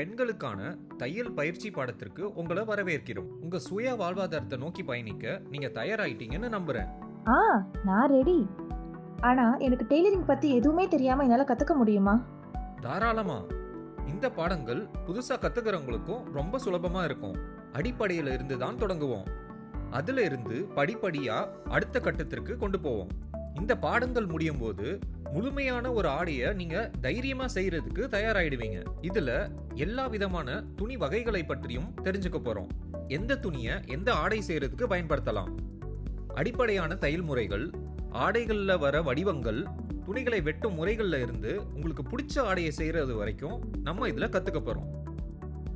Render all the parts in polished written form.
பெண்களுக்கான தையல் பயிற்சி பாடத்திற்கு உங்களை வரவேற்கிறோம். உங்க சுய வாழ்வாதாரத்தை நோக்கி பயணிக்க நீங்க தயாராயிட்டீங்கன்னு நம்புறேன். ஆ, நான் ரெடி. ஆனா எனக்கு டெய்லரிங் பத்தி எதுவுமே தெரியாம என்னால கத்துக்க முடியுமா? தாராளமா. இந்த பாடங்கள் புதுசா கத்துக்கிறவங்களுக்கும் ரொம்ப சுலபமா இருக்கும். அடிப்படையில இருந்து தான் தொடங்குவோம். அதுல இருந்து படிப்படியா அடுத்த கட்டத்திற்கு கொண்டு போவோம். இந்த பாடங்கள் முடியும் போது முழுமையான ஒரு ஆடையை நீங்க தைரியமா செய்யறதுக்கு தயாராயிடுவீங்க. இதுல எல்லா விதமான துணி வகைகளை பற்றியும் தெரிஞ்சுக்க போறோம். எந்த துணியை எந்த ஆடை செய்யறதுக்கு பயன்படுத்தலாம், அடிப்படையான தையல் முறைகள், ஆடைகள்ல வர வடிவங்கள், துணிகளை வெட்டும் முறைகள்ல இருந்து உங்களுக்கு பிடிச்ச ஆடையை செய்யறது வரைக்கும் நம்ம இதுல கத்துக்க போறோம்.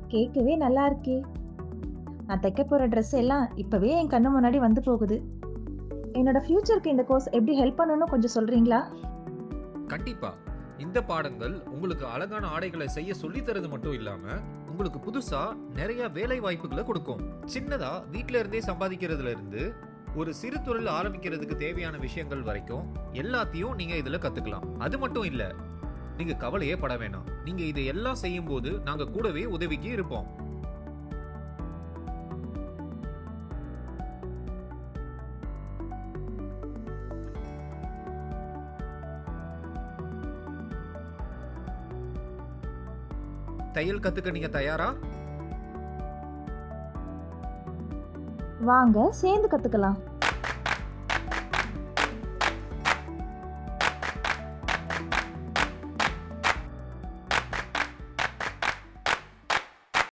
கேட்கவே நல்லா இருக்கே. நான் தைக்க போற ட்ரெஸ் எல்லாம் இப்பவே என் கண்ணு முன்னாடி வந்து போகுது. என்னோட ஃபியூச்சருக்கு இந்த கோர்ஸ் எப்படி ஹெல்ப் பண்ணணும்னு கொஞ்சம் சொல்றீங்களா? கண்டிப்பா. இந்த பாடங்கள் உங்களுக்கு அழகான ஆடைகளை செய்ய சொல்லி தரது மட்டும் இல்லாம உங்களுக்கு புதுசா நிறைய வேலை வாய்ப்புகளை கொடுக்கும். சின்னதா வீட்ல இருந்தே சம்பாதிக்கிறதுல இருந்து ஒரு சிறு தொழில் ஆரம்பிக்கிறதுக்கு தேவையான விஷயங்கள் வரைக்கும் எல்லாத்தையும் நீங்க இதுல கத்துக்கலாம். அது மட்டும் இல்ல, நீங்க கவலையே பட வேணாம். நீங்க இதை எல்லாம் செய்யும் போது நாங்க கூடவே உதவிக்கு இருப்போம். தையல் கத்துக்க நீங்க தயாரா? வாங்க சேர்ந்து கத்துக்கலாம்.